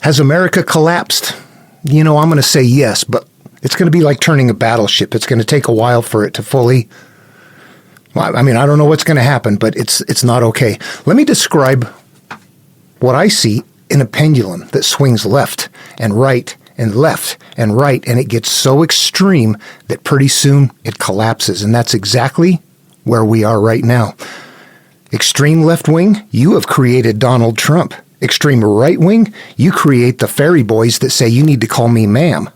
Has America collapsed? I'm going to say yes, but it's going to be like turning a battleship. It's going to take a while for it to fully... I don't know what's going to happen, but it's not okay. Let me describe what I see in a pendulum that swings left and right and left and right, and it gets so extreme that pretty soon it collapses, and that's exactly where we are right now. Extreme left wing, you have created Donald Trump. Extreme right wing, you create the fairy boys that say you need to call me ma'am.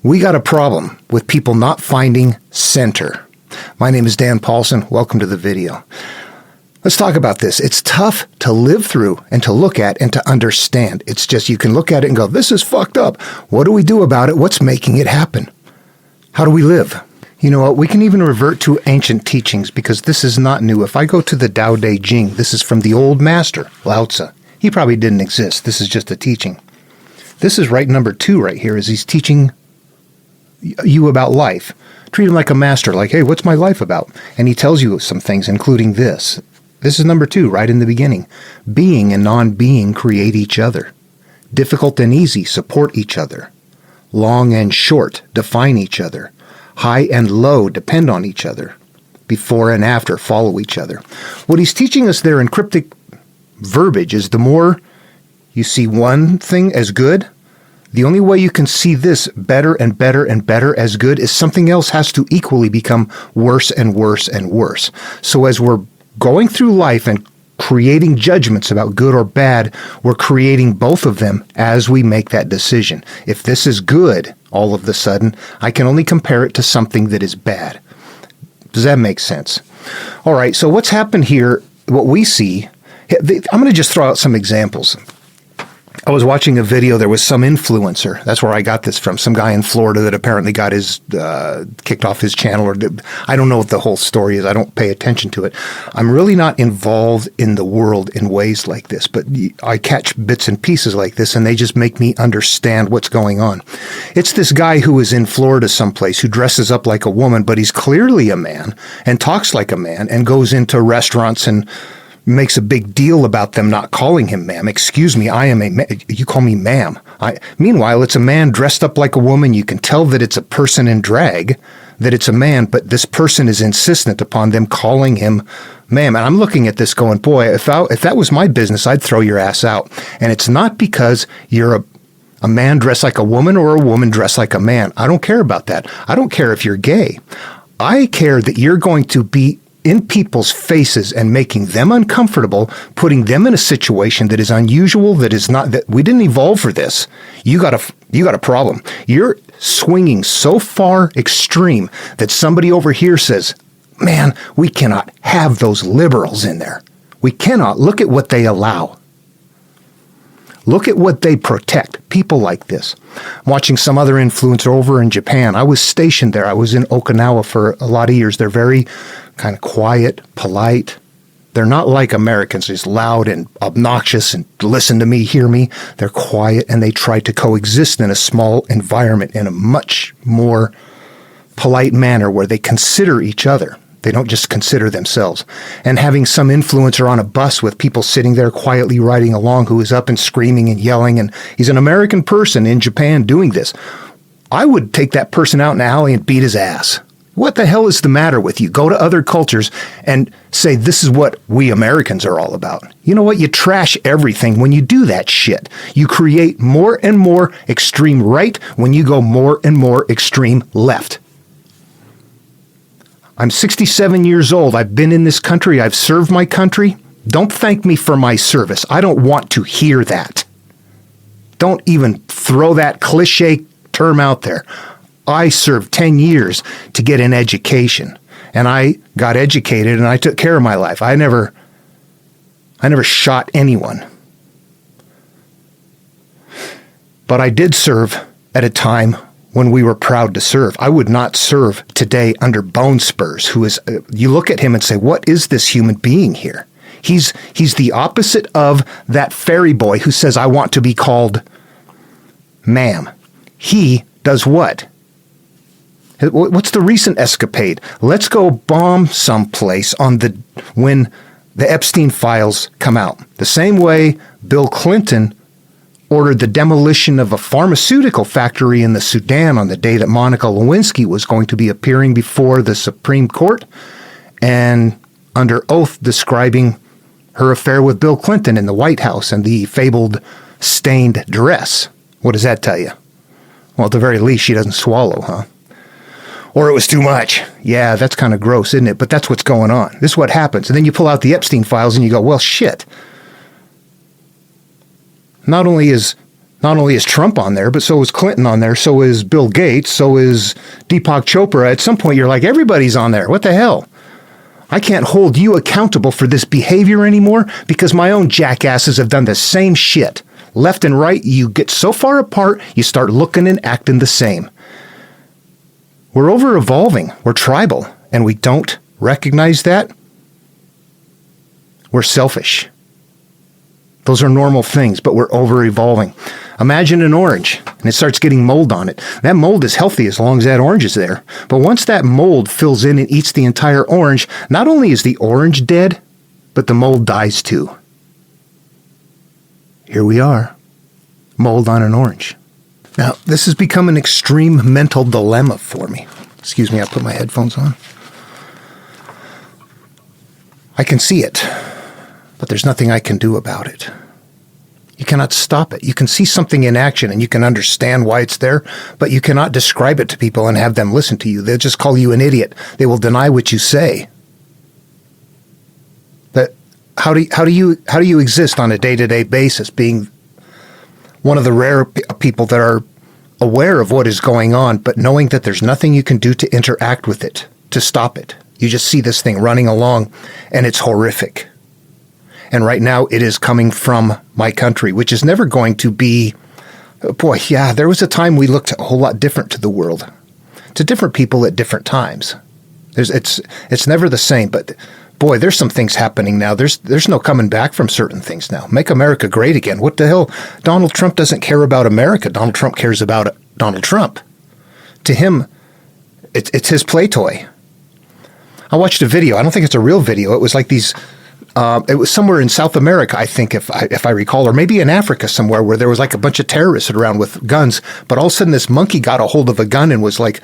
We got a problem with people not finding center. My name is Dan Paulson. Welcome to the video. Let's talk about this. It's tough to live through and to look at and to understand. It's just you can look at it and go, this is fucked up. What do we do about it? What's making it happen? How do we live? You know what? We can even revert to ancient teachings because this is not new. If I go to the Tao Te Ching, this is from the old master, Lao Tzu. He probably didn't exist. This is just a teaching. This is right number 2 right here, is he's teaching you about life. Treat him like a master, like, hey, what's my life about? And he tells you some things, including this. This is number 2, right in the beginning. Being and non-being create each other. Difficult and easy support each other. Long and short define each other. High and low depend on each other. Before and after follow each other. What he's teaching us there in cryptic verbiage is the more you see one thing as good, the only way you can see this better and better and better as good is something else has to equally become worse and worse and worse. So as we're going through life and creating judgments about good or bad, we're creating both of them as we make that decision. If this is good, all of a sudden, I can only compare it to something that is bad. Does that make sense? All right, so what's happened here, what we see, I'm going to just throw out some examples. I was watching a video. There was some influencer. That's where I got this from. Some guy in Florida that apparently got his kicked off his channel. Or I don't know what the whole story is. I don't pay attention to it. I'm really not involved in the world in ways like this, but I catch bits and pieces like this, and they just make me understand what's going on. It's this guy who is in Florida someplace who dresses up like a woman, but he's clearly a man and talks like a man and goes into restaurants and makes a big deal about them not calling him ma'am. Excuse me, I am a man. You call me ma'am. Meanwhile, it's a man dressed up like a woman. You can tell that it's a person in drag, that it's a man, but this person is insistent upon them calling him ma'am. And I'm looking at this going, boy, if that was my business, I'd throw your ass out. And it's not because you're a man dressed like a woman or a woman dressed like a man. I don't care about that. I don't care if you're gay. I care that you're going to be in people's faces and making them uncomfortable, putting them in a situation that is unusual, that is not, that we didn't evolve for this. You got a problem. You're swinging so far extreme that somebody over here says, man, we cannot have those liberals in there. We cannot. Look at what they allow. Look at what they protect. People like this. I'm watching some other influencer over in Japan. I was stationed there. I was in Okinawa for a lot of years. They're very kind of quiet, polite. They're not like Americans, just loud and obnoxious and listen to me, hear me. They're quiet, and they try to coexist in a small environment in a much more polite manner where they consider each other. They don't just consider themselves. And having some influencer on a bus with people sitting there quietly riding along who is up and screaming and yelling, and he's an American person in Japan doing this. I would take that person out in the alley and beat his ass. What the hell is the matter with you? Go to other cultures and say, this is what we Americans are all about. You know what? You trash everything when you do that shit. You create more and more extreme right when you go more and more extreme left. I'm 67 years old. I've been in this country. I've served my country. Don't thank me for my service. I don't want to hear that. Don't even throw that cliche term out there. I served 10 years to get an education, and I got educated, and I took care of my life. I never shot anyone. But I did serve at a time when we were proud to serve. I would not serve today under Bone Spurs, who is, you look at him and say, what is this human being here? He's the opposite of that fairy boy who says, I want to be called ma'am. He does what? What's the recent escapade? Let's go bomb someplace when the Epstein files come out. The same way Bill Clinton ordered the demolition of a pharmaceutical factory in the Sudan on the day that Monica Lewinsky was going to be appearing before the Supreme Court and under oath describing her affair with Bill Clinton in the White House and the fabled stained dress. What does that tell you? Well, at the very least, she doesn't swallow, huh? Or it was too much. Yeah, that's kind of gross, isn't it? But that's what's going on. This is what happens. And then you pull out the Epstein files and you go, well, shit. Not only is Trump on there, but so is Clinton on there, so is Bill Gates, so is Deepak Chopra. At some point, you're like, everybody's on there. What the hell? I can't hold you accountable for this behavior anymore because my own jackasses have done the same shit. Left and right, you get so far apart, you start looking and acting the same. We're over-evolving. We're tribal, and we don't recognize that. We're selfish. Those are normal things, but we're over-evolving. Imagine an orange, and it starts getting mold on it. That mold is healthy as long as that orange is there. But once that mold fills in and eats the entire orange, not only is the orange dead, but the mold dies too. Here we are, mold on an orange. Now, this has become an extreme mental dilemma for me. Excuse me, I put my headphones on. I can see it, but there's nothing I can do about it. You cannot stop it. You can see something in action and you can understand why it's there, but you cannot describe it to people and have them listen to you. They'll just call you an idiot. They will deny what you say. But how do you exist on a day-to-day basis, being one of the rare people that are aware of what is going on, but knowing that there's nothing you can do to interact with it, to stop it? You just see this thing running along, and it's horrific. And right now, it is coming from my country, which is never going to be, boy, yeah, there was a time we looked a whole lot different to the world, to different people at different times. It's never the same, but boy, there's some things happening now. There's no coming back from certain things now. Make America great again. What the hell? Donald Trump doesn't care about America. Donald Trump cares about Donald Trump. To him, it's his play toy. I watched a video. I don't think it's a real video. It was like these... it was somewhere in South America, I think, if I recall, or maybe in Africa somewhere, where there was like a bunch of terrorists around with guns. But all of a sudden, this monkey got a hold of a gun and was like,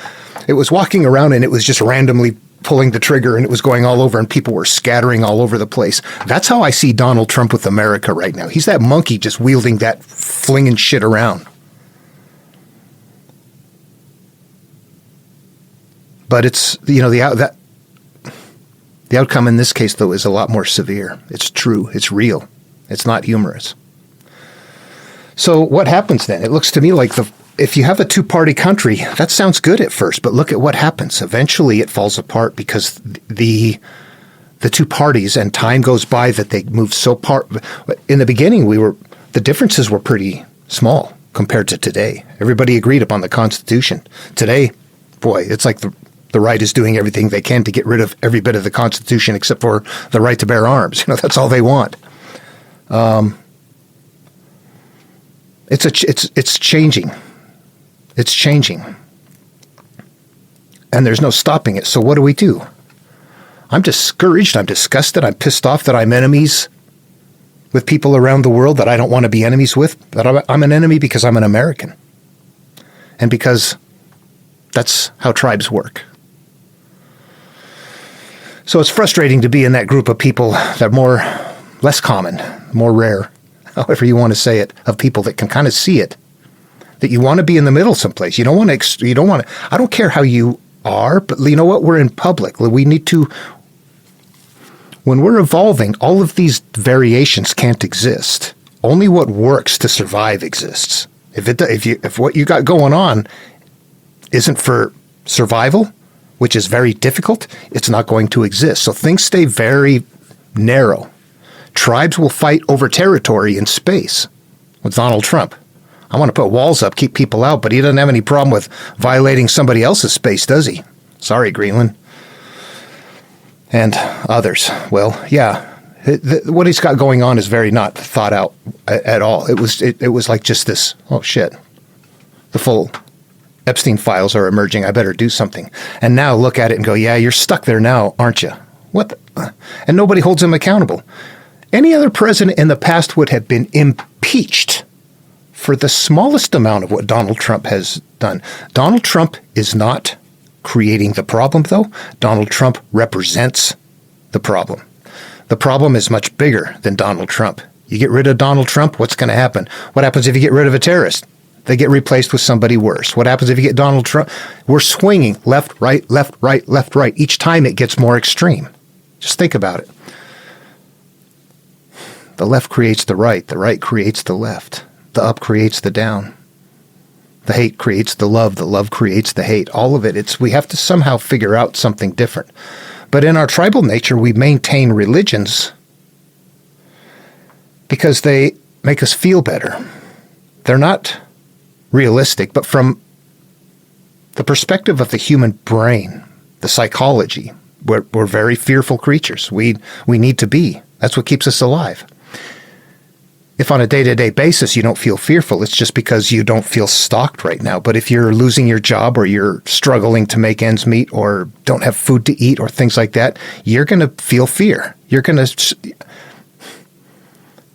it was walking around and it was just randomly pulling the trigger and it was going all over and people were scattering all over the place. That's how I see Donald Trump with America right now. He's that monkey just wielding that, flinging shit around. But it's, the outcome in this case, though, is a lot more severe. It's true. It's real. It's not humorous. So what happens then? It looks to me like if you have a two-party country, that sounds good at first, but look at what happens. Eventually it falls apart because the two parties, and time goes by that they move so apart. In the beginning, the differences were pretty small compared to today. Everybody agreed upon the Constitution. Today, boy, it's like the right is doing everything they can to get rid of every bit of the Constitution except for the right to bear arms. That's all they want. It's changing. It's changing. And there's no stopping it. So what do? I'm discouraged. I'm disgusted. I'm pissed off that I'm enemies with people around the world that I don't want to be enemies with. That I'm an enemy because I'm an American. And because that's how tribes work. So it's frustrating to be in that group of people that are less common, more rare, however you want to say it, of people that can kind of see it, that you want to be in the middle someplace. You don't want to, I don't care how you are, but you know what? We're in public. We need to, when we're evolving, all of these variations can't exist. Only what works to survive exists. If what you got going on isn't for survival, which is very difficult, it's not going to exist. So things stay very narrow. Tribes will fight over territory in space with Donald Trump. I want to put walls up, keep people out, but he doesn't have any problem with violating somebody else's space, does he? Sorry, Greenland. And others. Well, yeah, what he's got going on is very not thought out at all. It was like just this, oh shit, the full Epstein files are emerging. I better do something. And now look at it and go, yeah, you're stuck there now, aren't you? What? And nobody holds him accountable. Any other president in the past would have been impeached for the smallest amount of what Donald Trump has done. Donald Trump is not creating the problem, though. Donald Trump represents the problem. The problem is much bigger than Donald Trump. You get rid of Donald Trump, what's going to happen? What happens if you get rid of a terrorist? They get replaced with somebody worse. What happens if you get Donald Trump? We're swinging left, right, left, right, left, right. Each time it gets more extreme. Just think about it. The left creates the right creates the left. The up creates the down. The hate creates the love creates the hate. All of it, we have to somehow figure out something different. But in our tribal nature, we maintain religions because they make us feel better. They're not realistic, but from the perspective of the human brain, the psychology, we're very fearful creatures. We need to be. That's what keeps us alive. If on a day-to-day basis you don't feel fearful, it's just because you don't feel stalked right now. But if you're losing your job or you're struggling to make ends meet or don't have food to eat or things like that, you're going to feel fear.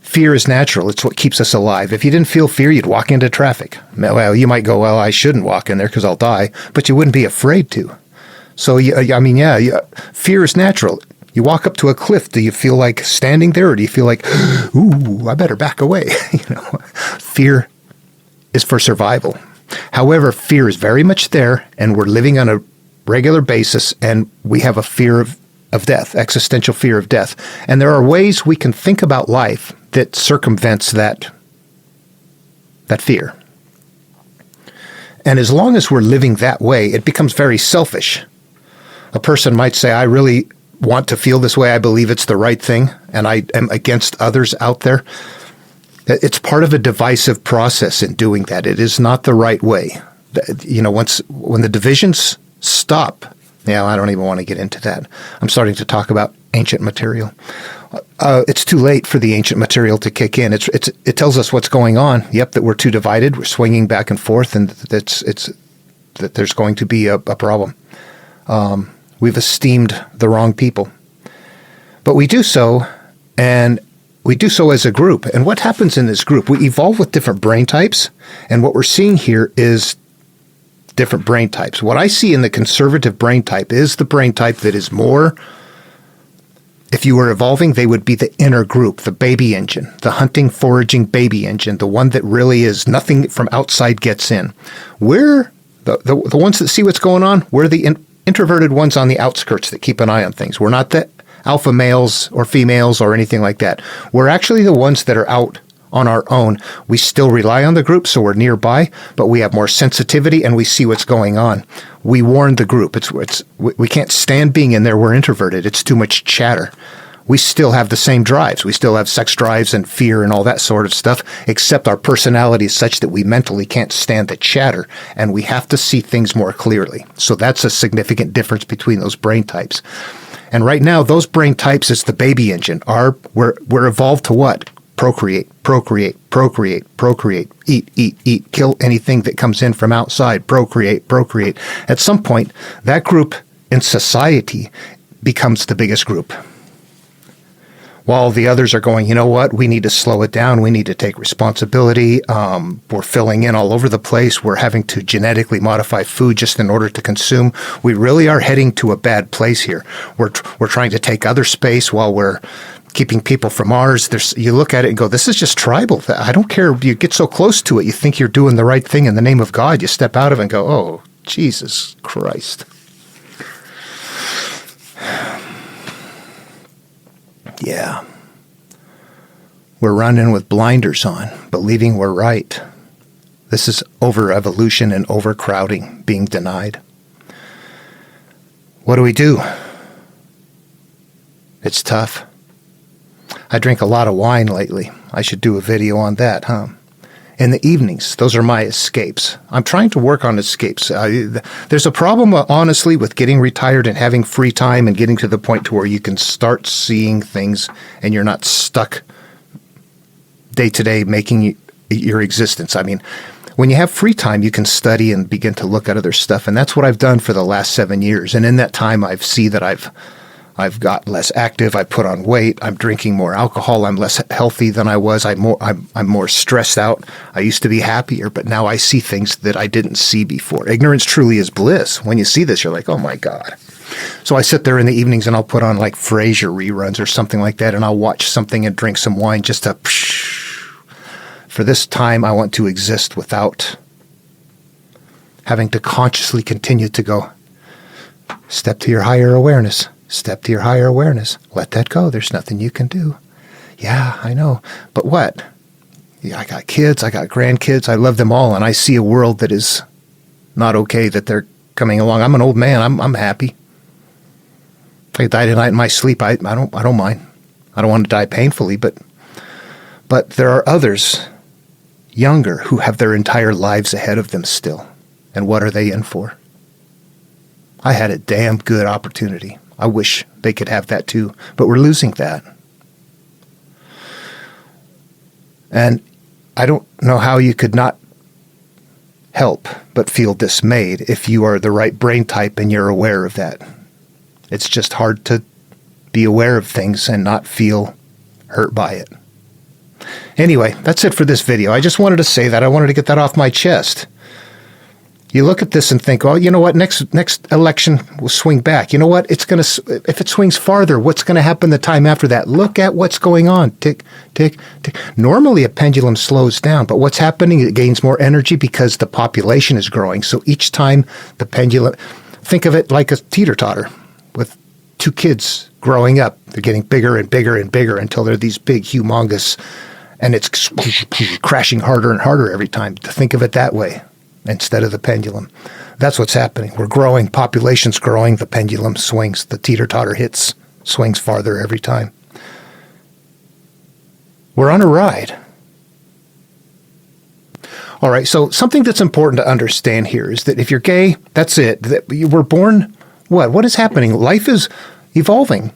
Fear is natural. It's what keeps us alive. If you didn't feel fear, you'd walk into traffic. Well, you might go, well, I shouldn't walk in there because I'll die, but you wouldn't be afraid to. So, fear is natural. You walk up to a cliff, do you feel like standing there or do you feel like, ooh, I better back away? Fear is for survival. However, fear is very much there and we're living on a regular basis and we have a fear of death, existential fear of death. And there are ways we can think about life that circumvents that fear. And as long as we're living that way, it becomes very selfish. A person might say, I really want to feel this way. I believe it's the right thing, and I am against others out there. It's part of a divisive process in doing that. It is not the right way. When the divisions stop, I don't even want to get into that. I'm starting to talk about ancient material. It's too late for the ancient material to kick in. It tells us what's going on. Yep, that we're too divided. We're swinging back and forth, and that there's going to be a problem. We've esteemed the wrong people. But we do so, and we do so as a group. And what happens in this group? We evolve with different brain types, and what we're seeing here is different brain types. What I see in the conservative brain type is the brain type that is more, if you were evolving, they would be the inner group, the baby engine, the hunting, foraging baby engine, the one that really is nothing from outside gets in. We're the ones that see what's going on. We're the introverted ones on the outskirts that keep an eye on things. We're not the alpha males or females or anything like that. We're actually the ones that are out on our own. We still rely on the group, so we're nearby, but we have more sensitivity and we see what's going on. We warn the group. We can't stand being in there. We're introverted. It's too much chatter. We still have the same drives. We still have sex drives and fear and all that sort of stuff, except our personality is such that we mentally can't stand the chatter, and we have to see things more clearly. So that's a significant difference between those brain types. And right now, those brain types is the baby engine. We're evolved to what? Procreate, procreate, procreate, procreate, eat, kill anything that comes in from outside, procreate, procreate. At some point, that group in society becomes the biggest group. While the others are going, you know what, we need to slow it down. We need to take responsibility. We're filling in all over the place. We're having to genetically modify food just in order to consume. We really are heading to a bad place here. We're trying to take other space while we're keeping people from ours. You look at it and go, this is just tribal. I don't care. You get so close to it. You think you're doing the right thing in the name of God. You step out of it and go, oh, Jesus Christ. Yeah. We're running with blinders on, believing we're right. This is over-evolution and overcrowding being denied. What do? It's tough. I drink a lot of wine lately. I should do a video on that, huh? In the evenings, those are my escapes. I'm trying to work on escapes. There's a problem, honestly, with getting retired and having free time and getting to the point to where you can start seeing things and you're not stuck day to day making your existence. I mean, when you have free time, you can study and begin to look at other stuff. And that's what I've done for the last 7 years. And in that time, I've I've got less active. I put on weight. I'm drinking more alcohol. I'm less healthy than I was. I'm more stressed out. I used to be happier, but now I see things that I didn't see before. Ignorance truly is bliss. When you see this, you're like, oh my God. So I sit there in the evenings and I'll put on like Frasier reruns or something like that, and I'll watch something and drink some wine just to, for this time I want to exist without having to consciously continue to go, step to your higher awareness. Step to your higher awareness. Let that go. There's nothing you can do. Yeah, I know. But what? Yeah, I got kids. I got grandkids. I love them all. And I see a world that is not okay, that they're coming along. I'm an old man. I'm happy. If I die tonight in my sleep, I don't mind. I don't want to die painfully, but there are others younger who have their entire lives ahead of them still. And what are they in for? I had a damn good opportunity. I wish they could have that too, but we're losing that. And I don't know how you could not help but feel dismayed if you are the right brain type and you're aware of that. It's just hard to be aware of things and not feel hurt by it. Anyway, that's it for this video. I just wanted to say that. I wanted to get that off my chest. You look at this and think, oh, you know what? Next election will swing back. You know what? It's going to, if it swings farther, what's going to happen the time after that? Look at what's going on. Tick, tick, tick. Normally a pendulum slows down, but what's happening? It gains more energy because the population is growing. So each time the pendulum, think of it like a teeter-totter with two kids growing up. They're getting bigger and bigger and bigger until they're these big, humongous, and it's crashing harder and harder every time. To think of it that way. Instead of the pendulum. That's what's happening. We're growing. Population's growing. The pendulum swings. The teeter-totter hits, swings farther every time. We're on a ride. All right, so something that's important to understand here is that if you're gay, that's it. That we're born, what is happening? Life is evolving.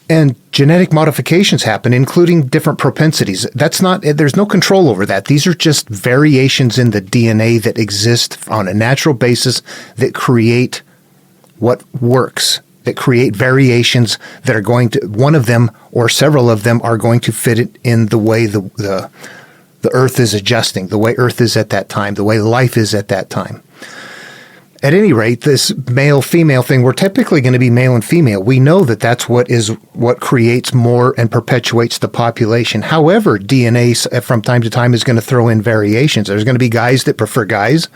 And genetic modifications happen, including different propensities. There's no control over that. These are just variations in the DNA that exist on a natural basis that create what works, that create variations that are going to, one of them or several of them are going to fit it in the way the Earth is adjusting, the way Earth is at that time, the way life is at that time. At any rate, this male-female thing, we're typically going to be male and female. We know that that's what creates more and perpetuates the population. However, DNA from time to time is going to throw in variations. There's going to be guys that prefer guys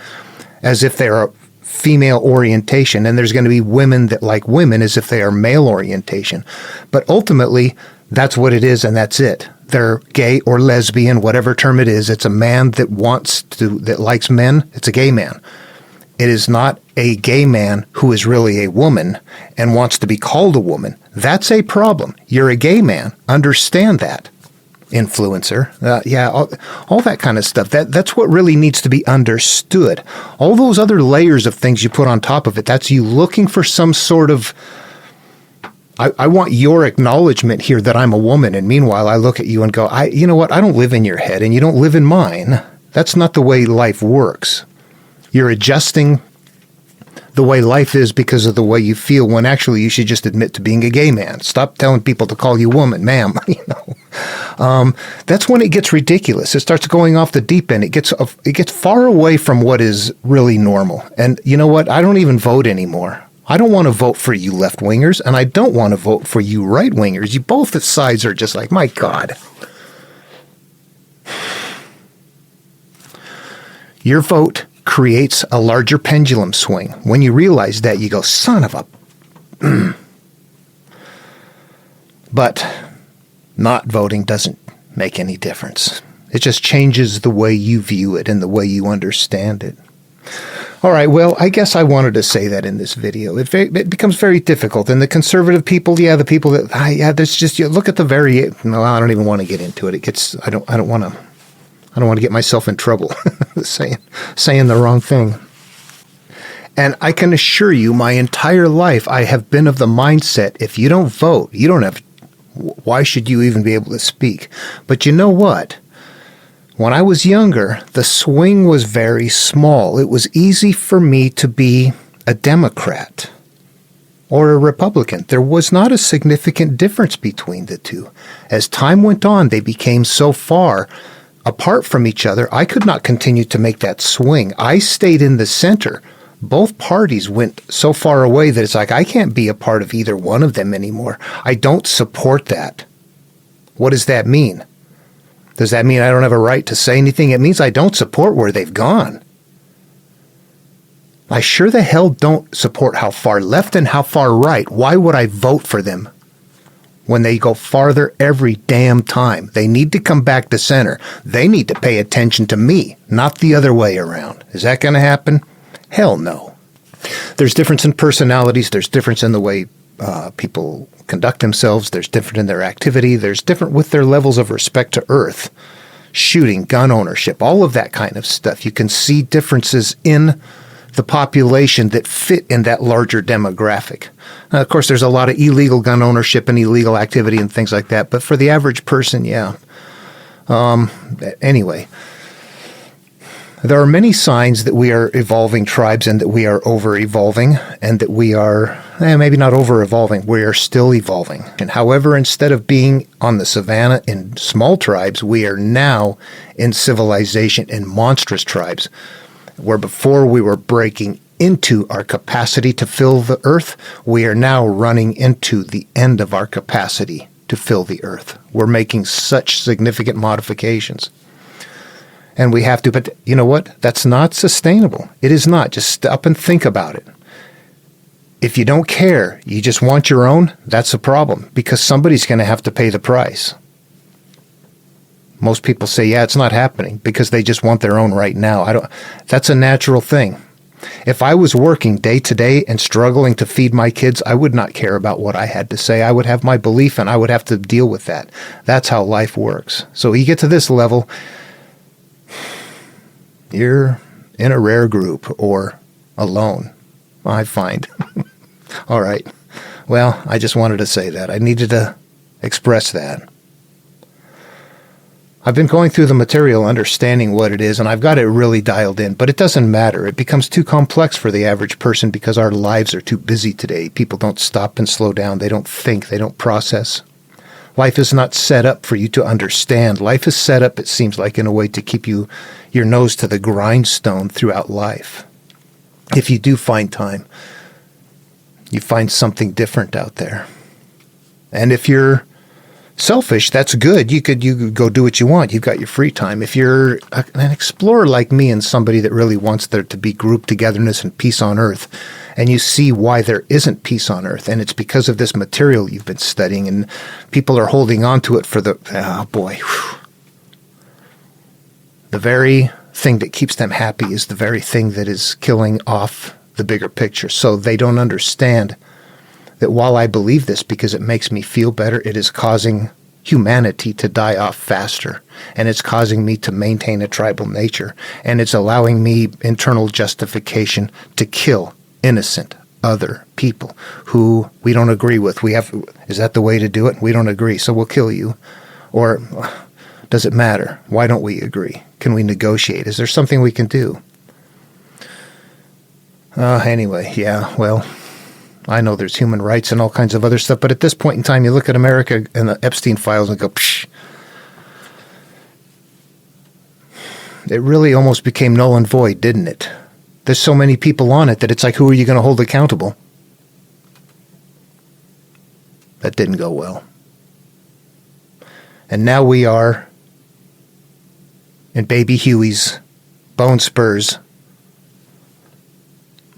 as if they're a female orientation, and there's going to be women that like women as if they are male orientation. But ultimately, that's what it is, and that's it. They're gay or lesbian, whatever term it is. It's a man that likes men. It's a gay man. It is not a gay man who is really a woman and wants to be called a woman. That's a problem. You're a gay man. Understand that, influencer. All that kind of stuff. That's what really needs to be understood. All those other layers of things you put on top of it, that's you looking for some sort of, I want your acknowledgement here that I'm a woman. And meanwhile, I look at you and go, you know what? I don't live in your head and you don't live in mine. That's not the way life works. You're adjusting the way life is because of the way you feel, when actually you should just admit to being a gay man. Stop telling people to call you woman, ma'am. That's when it gets ridiculous. It starts going off the deep end. It gets far away from what is really normal. And you know what? I don't even vote anymore. I don't want to vote for you left-wingers, and I don't want to vote for you right-wingers. You both sides are just like, my God. Your vote creates a larger pendulum swing. When you realize that, you go, son of a... But not voting doesn't make any difference. It just changes the way you view it and the way you understand it. All right, well, I guess I wanted to say that in this video. It becomes very difficult. And the conservative people, the people that... there's just... look at the No, I don't even want to get into it. It gets... I don't want to get myself in trouble saying the wrong thing. And I can assure you, my entire life, I have been of the mindset, if you don't vote, you don't have, why should you even be able to speak? But you know what? When I was younger, the swing was very small. It was easy for me to be a Democrat. or a Republican. There was not a significant difference between the two. As time went on, they became so far apart from each other, I could not continue to make that swing. I stayed in the center. Both parties went so far away that it's like I can't be a part of either one of them anymore. I don't support that. What does that mean? Does that mean I don't have a right to say anything? It means I don't support where they've gone. I sure the hell don't support how far left and how far right. Why would I vote for them when they go farther every damn time? They need to come back to center. They need to pay attention to me, not the other way around. Is that going to happen? Hell no. There's difference in personalities. There's difference in the way people conduct themselves. There's different in their activity. There's different with their levels of respect to Earth, shooting, gun ownership, all of that kind of stuff. You can see differences in the population that fit in that larger demographic. Of course, there's a lot of illegal gun ownership and illegal activity and things like that. But for the average person, yeah. Anyway, there are many signs that we are evolving tribes and that we are over-evolving and that we are, maybe not over-evolving, we are still evolving. And however, instead of being on the savannah in small tribes, we are now in civilization in monstrous tribes, where before we were breaking into our capacity to fill the earth, we are now running into the end of our capacity to fill the earth. We're making such significant modifications. And we have to, but you know what? That's not sustainable. It is not. Just stop and think about it. If you don't care, you just want your own, that's a problem, because somebody's going to have to pay the price. Most people say, yeah, it's not happening because they just want their own right now. That's a natural thing. If I was working day to day and struggling to feed my kids, I would not care about what I had to say. I would have my belief and I would have to deal with that. That's how life works. So you get to this level, you're in a rare group or alone, I find. All right. Well, I just wanted to say that. I needed to express that. I've been going through the material, understanding what it is, and I've got it really dialed in, but it doesn't matter. It becomes too complex for the average person because our lives are too busy today. People don't stop and slow down. They don't think. They don't process. Life is not set up for you to understand. Life is set up, it seems like, in a way to keep your nose to the grindstone throughout life. If you do find time, you find something different out there. And if you're selfish, that's good. You could go do what you want. You've got your free time. If you're an explorer like me and somebody that really wants there to be group togetherness and peace on earth, and you see why there isn't peace on earth, and it's because of this material you've been studying, and people are holding on to it for the very thing that keeps them happy is the very thing that is killing off the bigger picture. So they don't understand that while I believe this because it makes me feel better, it is causing humanity to die off faster. And it's causing me to maintain a tribal nature. And it's allowing me internal justification to kill innocent other people who we don't agree with. Is that the way to do it? We don't agree, so we'll kill you. Or does it matter? Why don't we agree? Can we negotiate? Is there something we can do? Anyway, yeah, well, I know there's human rights and all kinds of other stuff, but at this point in time, you look at America and the Epstein files and go, psh. It really almost became null and void, didn't it? There's so many people on it that it's like, who are you going to hold accountable? That didn't go well. And now we are in Baby Huey's Bone Spurs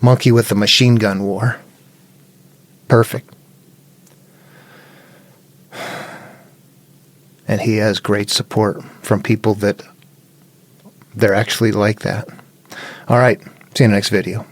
monkey with the machine gun war. Perfect. And he has great support from people that they're actually like that. All right. See you in the next video.